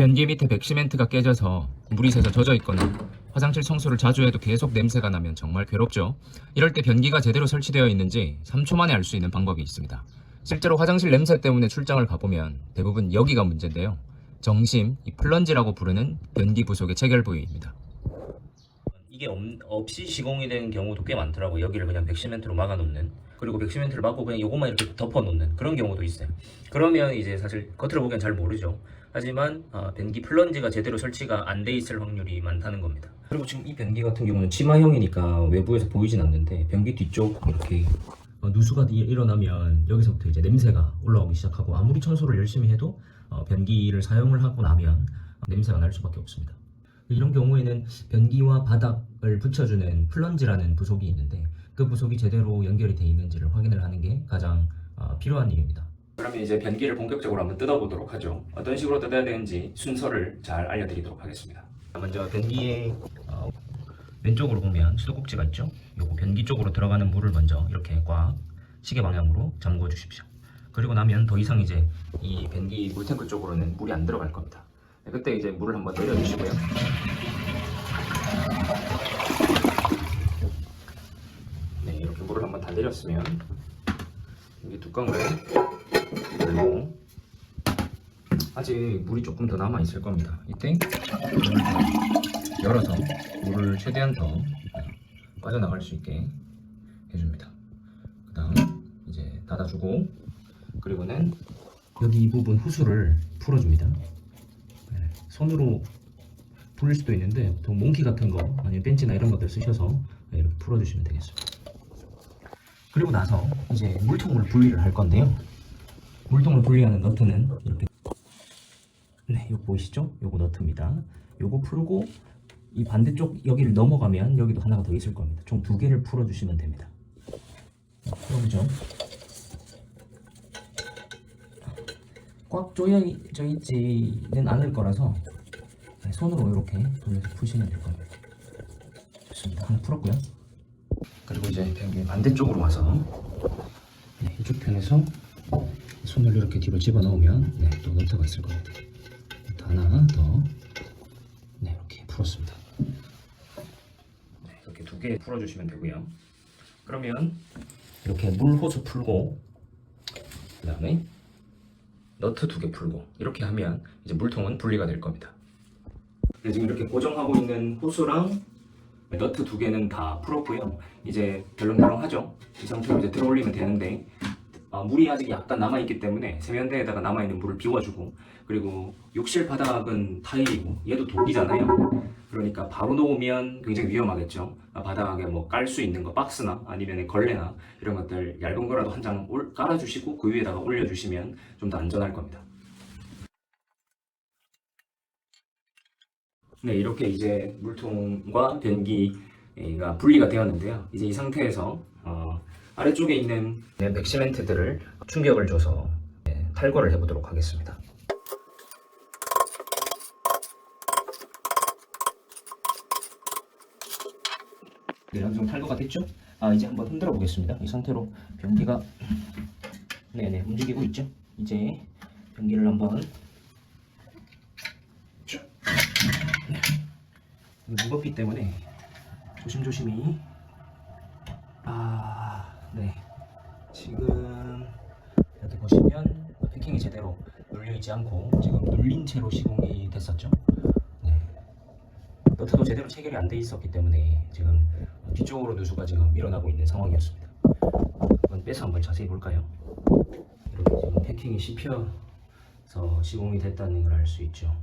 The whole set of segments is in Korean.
변기 밑에 백시멘트가 깨져서 물이 새서 젖어 있거나 화장실 청소를 자주 해도 계속 냄새가 나면 정말 괴롭죠. 이럴 때 변기가 제대로 설치되어 있는지 3초 만에 알 수 있는 방법이 있습니다. 실제로 화장실 냄새 때문에 출장을 가보면 대부분 여기가 문제인데요. 정심, 이 플런지라고 부르는 변기 부속의 체결 부위입니다. 이게 없이 시공이 된 경우도 꽤 많더라고요. 여기를 그냥 백시멘트로 막아놓는, 그리고 백시멘트를 막고 그냥 요것만 이렇게 덮어놓는 그런 경우도 있어요. 그러면 이제 사실 겉으로 보기엔 잘 모르죠. 하지만 변기 플런지가 제대로 설치가 안 돼 있을 확률이 많다는 겁니다. 그리고 지금 이 변기 같은 경우는 치마형이니까 외부에서 보이진 않는데, 변기 뒤쪽 이렇게 누수가 일어나면 여기서부터 이제 냄새가 올라오기 시작하고, 아무리 청소를 열심히 해도 변기를 사용을 하고 나면 냄새가 날 수밖에 없습니다. 이런 경우에는 변기와 바닥을 붙여주는 플런지라는 부속이 있는데, 그 부속이 제대로 연결이 되어 있는지를 확인을 하는 게 가장 필요한 일입니다. 그러면 이제 변기를 본격적으로 한번 뜯어보도록 하죠. 어떤 식으로 뜯어야 되는지 순서를 잘 알려드리도록 하겠습니다. 먼저 변기의 왼쪽으로 보면 수도꼭지가 있죠. 요거 변기 쪽으로 들어가는 물을 먼저 이렇게 꽉 시계 방향으로 잠궈 주십시오. 그리고 나면 더 이상 이제 이 변기 물탱크 쪽으로는 물이 안 들어갈 겁니다. 그때 이제 물을 한번 내려주시고요. 네, 이렇게 물을 한번 다 내렸으면 여기 뚜껑을 열고, 아직 물이 조금 더 남아 있을 겁니다. 이때 문을 열어서 물을 최대한 더 빠져나갈 수 있게 해줍니다. 그 다음 이제 닫아주고, 그리고는 여기 이 부분 호스를 풀어줍니다. 손으로 풀릴 수도 있는데, 보통 몽키 같은 거 아니면 벤치나 이런 것들 쓰셔서 이렇게 풀어주시면 되겠습니다. 그리고 나서 이제 물통을 분리를 할 건데요. 물통을 분리하는 너트는 이렇게, 네, 이거 보이시죠? 요거 너트입니다. 요거 풀고 이 반대쪽 여기를 넘어가면 여기도 하나가 더 있을 겁니다. 총 2개를 풀어주시면 됩니다. 풀어보죠. 꽉 조여져 있지는 않을 거라서 손으로 이렇게 돌려서 푸시면 될 겁니다. 좋습니다. 하나 풀었고요. 그리고 이제 변기 반대쪽으로 와서 이쪽 편에서 손을 이렇게 뒤로 집어넣으면 또 너트가 있을 겁니다. 하나 더 이렇게 풀었습니다. 이렇게 2개 풀어주시면 되고요. 그러면 이렇게 물 호스 풀고, 그 다음에 너트 2개 풀고, 이렇게 하면 이제 물통은 분리가 될 겁니다. 지금 이렇게 고정하고 있는 호스랑 너트 2개는 다 풀었고요. 이제 덜렁덜렁하죠? 이 상태로 이제 들어 올리면 되는데, 물이 아직 약간 남아있기 때문에 세면대에다가 남아있는 물을 비워주고, 그리고 욕실 바닥은 타일이고 얘도 독이잖아요. 그러니까 바로 놓으면 굉장히 위험하겠죠. 바닥에 뭐 깔 수 있는 거, 박스나 아니면 걸레나 이런 것들 얇은 거라도 한 장 깔아주시고 그 위에다가 올려주시면 좀 더 안전할 겁니다. 네, 이렇게 이제 물통과 변기가 분리가 되었는데요. 이제 이 상태에서 아래쪽에 있는 백시멘트들을 충격을 줘서 탈거를 해보도록 하겠습니다. 네, 어느 정도 탈거가 됐죠? 이제 한번 흔들어 보겠습니다. 이 상태로 변기가 움직이고 있죠? 이제 변기를 한번 무겁기 때문에 조심조심히 지금 이렇게 보시면 패킹이 제대로 눌려있지 않고 지금 눌린 채로 시공이 됐었죠. 너트도 제대로 체결이 안 돼 있었기 때문에 지금 뒤쪽으로 누수가 지금 일어나고 있는 상황이었습니다. 한번 빼서 한번 자세히 볼까요? 이렇게 지금 패킹이 씹혀서 시공이 됐다는 걸 알 수 있죠.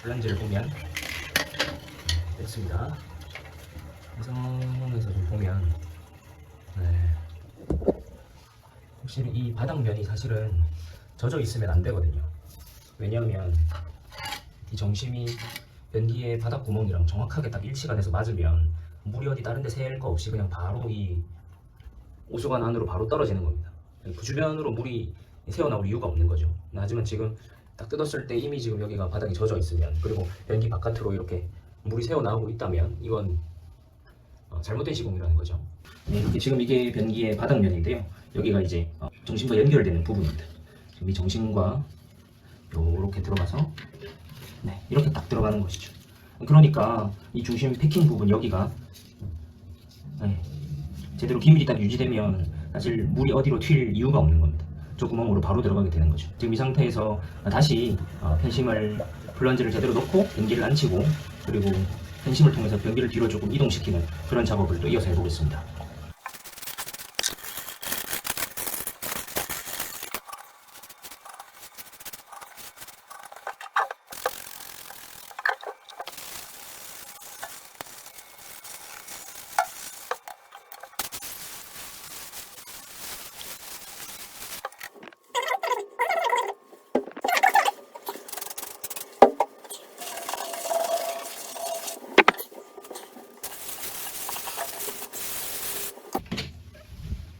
플런지를 보면 됐습니다. 해상에서 좀 보면 확실히 이 바닥면이 사실은 젖어 있으면 안 되거든요. 왜냐하면 이 정심이 변기의 바닥 구멍이랑 정확하게 딱 일치가 돼서 맞으면 물이 어디 다른 데 새일 거 없이 그냥 바로 이 오수관 안으로 바로 떨어지는 겁니다. 그 주변으로 물이 새어나올 이유가 없는 거죠. 하지만 지금 딱 뜯었을 때 이미 지금 여기가 바닥이 젖어 있으면, 그리고 변기 바깥으로 이렇게 물이 새어나오고 있다면 이건 잘못된 시공이라는 거죠. 네, 이렇게 지금 이게 변기의 바닥면인데요. 여기가 이제 정신과 연결되는 부분입니다. 지금 이 정신과 이렇게 들어가서 네, 이렇게 딱 들어가는 것이죠. 그러니까 이 중심 패킹 부분 여기가 네, 제대로 기밀이 딱 유지되면 사실 물이 어디로 튈 이유가 없는 겁니다. 저 구멍으로 바로 들어가게 되는 거죠. 지금 이 상태에서 다시 펜심을 플런지를 제대로 넣고 변기를 앉히고 그리고 펜심을 통해서 변기를 뒤로 조금 이동시키는 그런 작업을 또 이어서 해보겠습니다.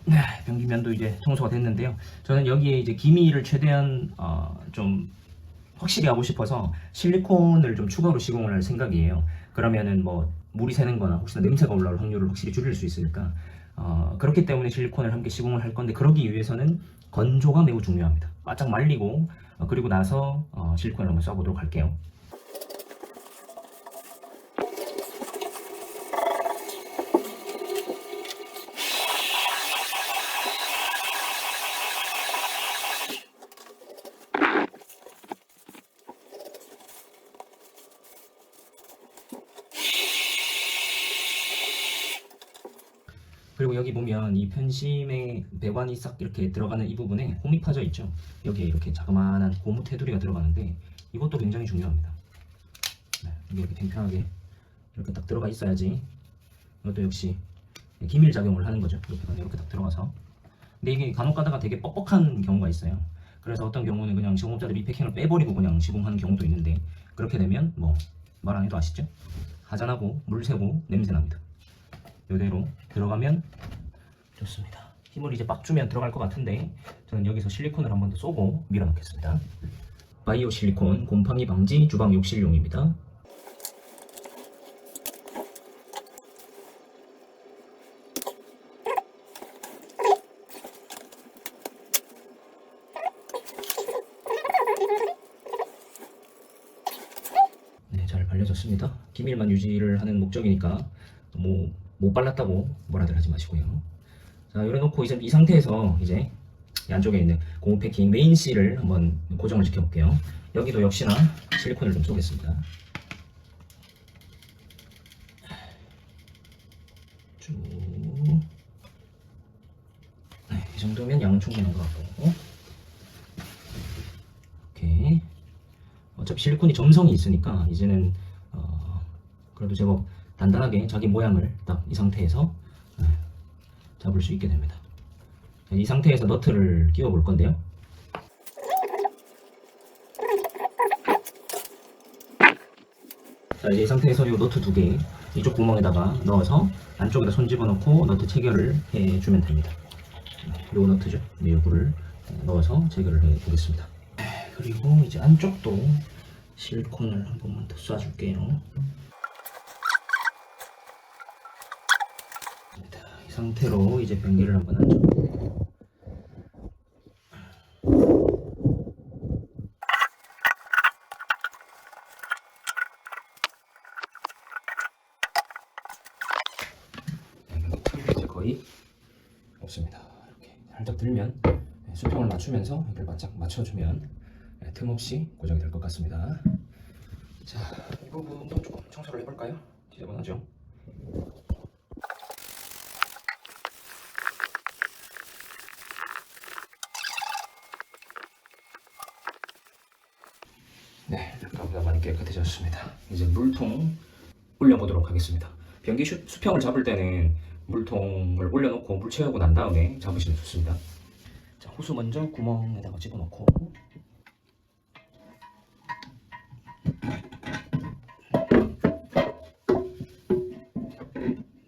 네, 변기면도 이제 청소가 됐는데요. 저는 여기에 이제 기미를 최대한 좀 확실히 하고 싶어서 실리콘을 좀 추가로 시공을 할 생각이에요. 그러면은 뭐 물이 새는 거나 혹시나 냄새가 올라올 확률을 확실히 줄일 수 있으니까 그렇기 때문에 실리콘을 함께 시공을 할 건데 그러기 위해서는 건조가 매우 중요합니다. 바짝 말리고 그리고 나서 실리콘을 한번 쏴보도록 할게요. 그리고 여기 보면 이 편심의 배관이 싹 이렇게 들어가는 이 부분에 홈이 파져 있죠. 여기에 이렇게 자그마한 고무 테두리가 들어가는데 이것도 굉장히 중요합니다. 네, 이게 이렇게 팽팽하게 이렇게 딱 들어가 있어야지 이것도 역시 기밀 작용을 하는 거죠. 이렇게 딱 들어가서. 근데 이게 간혹 가다가 되게 뻑뻑한 경우가 있어요. 그래서 어떤 경우는 그냥 시공업자들이 이 패킹을 빼버리고 그냥 시공하는 경우도 있는데 그렇게 되면 뭐 말 안 해도 아시죠? 하잔하고 물 새고 냄새 납니다. 이대로 들어가면 좋습니다. 힘을 이제 빡 주면 들어갈 것 같은데 저는 여기서 실리콘을 한 번 더 쏘고 밀어 넣겠습니다. 바이오 실리콘 곰팡이 방지 주방 욕실용입니다. 네, 잘 발려졌습니다. 기밀만 유지를 하는 목적이니까 못 발랐다고 뭐라들 하지 마시고요. 자, 열어놓고 이제 이 상태에서 이제 이 안쪽에 있는 고무 패킹 메인 C를 한번 고정을 시켜 볼게요. 여기도 역시나 실리콘을 좀 쏘겠습니다. 쭉. 네, 이 정도면 양은 충분한 것 같고. 오케이. 어차피 실리콘이 점성이 있으니까 이제는 그래도 제법 단단하게 자기 모양을 딱 이 상태에서 잡을 수 있게 됩니다. 이 상태에서 너트를 끼워 볼 건데요. 자, 이제 이 상태에서 이 너트 두 개 이쪽 구멍에다가 넣어서 안쪽에다 손 집어넣고 너트 체결을 해주면 됩니다. 요 너트죠. 네, 요거를 넣어서 체결을 해 보겠습니다. 그리고 이제 안쪽도 실리콘을 한 번만 더 쏴줄게요. 이 상태로 이제 변기를 한번 앉혀. 이제 거의 없습니다. 이렇게 살짝 들면 수평을 맞추면서 이걸 바짝 맞춰주면 틈없이 고정이 될 것 같습니다. 자, 이 부분도 조금 청소를 해볼까요? 지저분하죠? 네, 아까보다 많이 깨끗해졌습니다. 이제 물통 올려보도록 하겠습니다. 변기 수평을 잡을 때는 물통을 올려놓고 물 채우고 난 다음에 잡으시면 좋습니다. 자, 호수 먼저 구멍에다가 집어넣고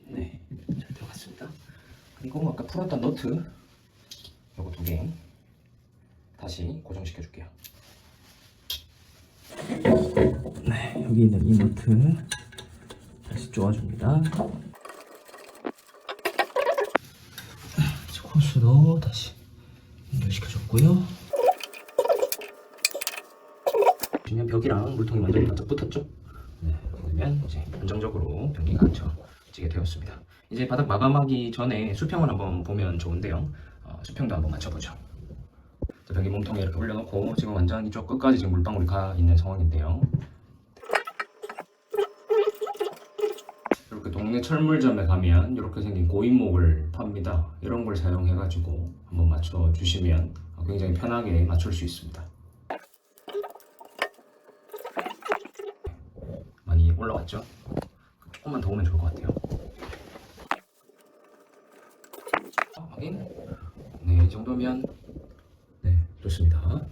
네, 잘 들어갔습니다. 그리고 아까 풀었던 너트 요거 두 개 다시 고정시켜 줄게요. 네, 여기 있는 이 너트 다시 조아줍니다. 호스도 다시 연결시켜줬고요. 그냥 벽이랑 물통이 완전히 바짝 붙었죠? 네, 그러면 이제 안정적으로 변기가 갇혀지게 되었습니다. 이제 바닥 마감하기 전에 수평을 한번 보면 좋은데요. 수평도 한번 맞춰보죠. 변기 몸통에 이렇게 올려놓고 지금 완전 이쪽 끝까지 지금 물방울이 가 있는 상황인데요. 이렇게 동네 철물점에 가면 이렇게 생긴 고인목을 팝니다. 이런 걸 사용해가지고 한번 맞춰주시면 굉장히 편하게 맞출 수 있습니다. 많이 올라왔죠? 조금만 더 오면 좋을 것 같아요. 확인. 네, 이 정도면 네, 좋습니다. 하나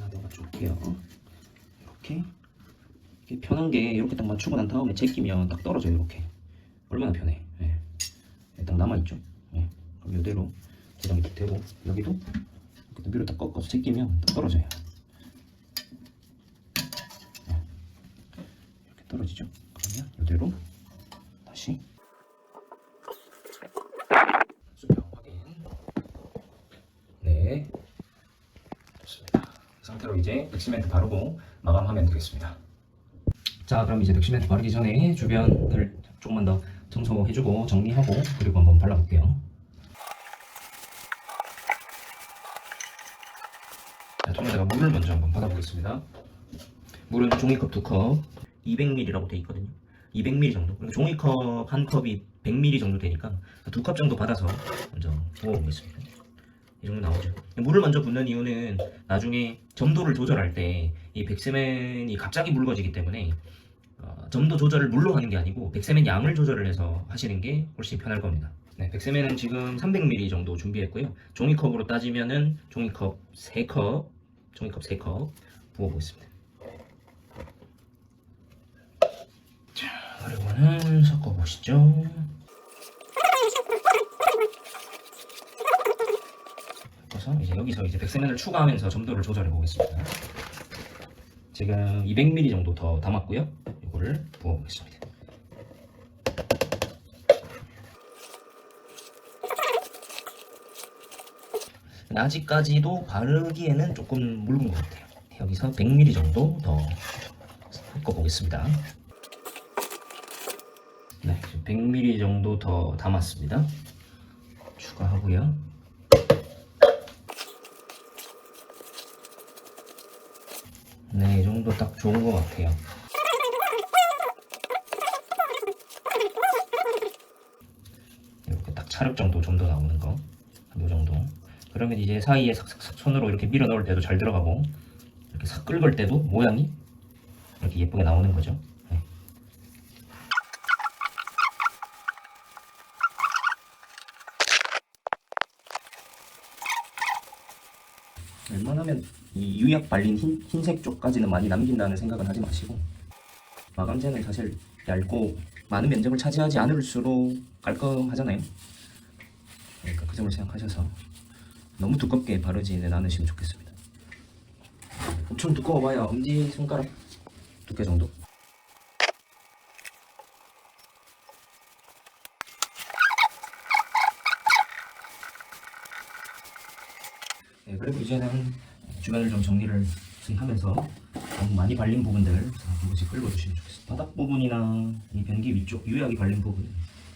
더 맞춰볼게요. 이렇게 편한 게 이렇게 딱 맞추고 난 다음에 제끼면 딱 떨어져요. 이렇게 얼마나 편해. 예. 딱 남아있죠. 예. 그럼 이대로 고정이 딱 되고 여기도 이렇게 위로 딱 꺾어서 제끼면 딱 떨어져요. 예. 이렇게 떨어지죠. 그러면 이대로 다시 수평 확인. 네, 좋습니다. 이 상태로 이제 백시멘트 바르고 마감하면 되겠습니다. 자, 그럼 이제 백시멘트 바르기 전에 주변을 조금만 더 청소해주고 정리하고 그리고 한번 발라볼게요. 자, 처음에다가 물을 먼저 한번 받아보겠습니다. 물은 종이컵 2컵 200ml라고 돼 있거든요. 200ml 정도. 그리고 종이컵 한 컵이 100ml 정도 되니까 2컵 정도 받아서 먼저 부어보겠습니다. 이 정도 나오죠. 물을 먼저 붓는 이유는 나중에 점도를 조절할 때 이 백세멘이 갑자기 묽어지기 때문에 점도 조절을 물로 하는 게 아니고 백세멘 양을 조절을 해서 하시는 게 훨씬 편할 겁니다. 네, 백세멘은 지금 300ml 정도 준비했고요. 종이컵으로 따지면은 종이컵 3컵 부어보겠습니다. 자, 그리고는 섞어보시죠. 섞어서 이제 여기서 이제 백세멘을 추가하면서 점도를 조절해 보겠습니다. 지금 200ml 정도 더 담았고요. 이거를 부어보겠습니다. 아직까지도 바르기에는 조금 묽은 것 같아요. 여기서 100ml 정도 더 섞어보겠습니다. 네, 100ml 정도 더 담았습니다. 추가하고요. 네, 이 정도 딱 좋은 것 같아요. 이렇게 딱 차력 정도 좀 더 나오는 거. 이 정도. 그러면 이제 사이에 삭삭삭 손으로 이렇게 밀어 넣을 때도 잘 들어가고, 이렇게 싹 긁을 때도 모양이 이렇게 예쁘게 나오는 거죠. 네. 웬만하면 이 유약 발린 흰색 쪽까지는 많이 남긴다는 생각은 하지 마시고, 마감재는 사실 얇고 많은 면적을 차지하지 않을수록 깔끔하잖아요. 그러니까 그 점을 생각하셔서 너무 두껍게 바르지는 않으시면 좋겠습니다. 엄청 두꺼워봐야 엄지손가락 두께 정도. 네, 그리고 이제는 주변을 좀 정리를 하면서 너무 많이 발린 부분들 한 번씩 긁어주시면 좋겠습니다. 바닥 부분이나 이 변기 위쪽 유약이 발린 부분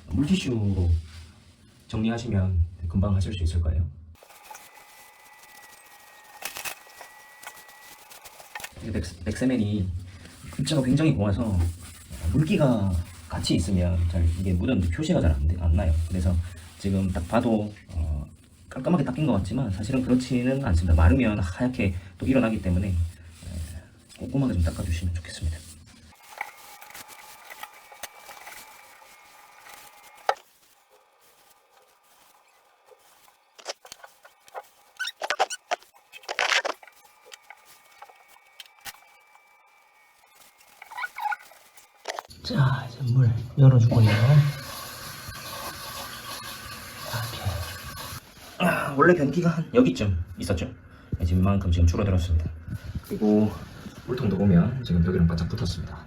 물티슈로 정리하시면 금방 하실 수 있을 거예요. 백세멘이 입자가 굉장히 고와서 물기가 같이 있으면 잘 이게 묻었는데 표시가 잘 안 나요. 그래서 지금 딱 봐도 깔끔하게 닦인 것 같지만 사실은 그렇지는 않습니다. 마르면 하얗게 또 일어나기 때문에 꼼꼼하게 좀 닦아주시면 좋겠습니다. 자, 이제 물 열어주고요. 원래 변기가 한 여기쯤 있었죠. 지금 이만큼 지금 줄어들었습니다. 그리고 물통도 보면 지금 벽이랑 바짝 붙었습니다.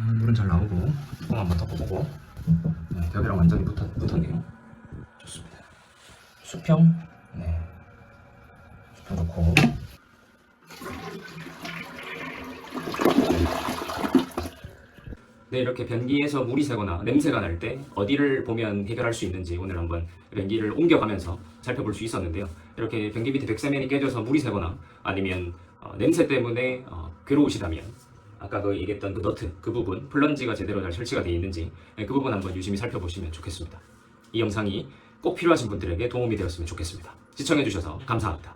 물은 잘 나오고 뚜껑 한번 덮어보고 네, 벽이랑 완전히 붙었네요. 좋습니다. 수평 네, 수평 좋고 네, 이렇게 변기에서 물이 새거나 냄새가 날 때 어디를 보면 해결할 수 있는지 오늘 한번 변기를 옮겨가면서 살펴볼 수 있었는데요. 이렇게 변기 밑에 백세면이 깨져서 물이 새거나 아니면 냄새 때문에 괴로우시다면 아까 그 얘기했던 그 너트 그 부분 플런지가 제대로 잘 설치가 되어 있는지 그 부분 한번 유심히 살펴보시면 좋겠습니다. 이 영상이 꼭 필요하신 분들에게 도움이 되었으면 좋겠습니다. 시청해주셔서 감사합니다.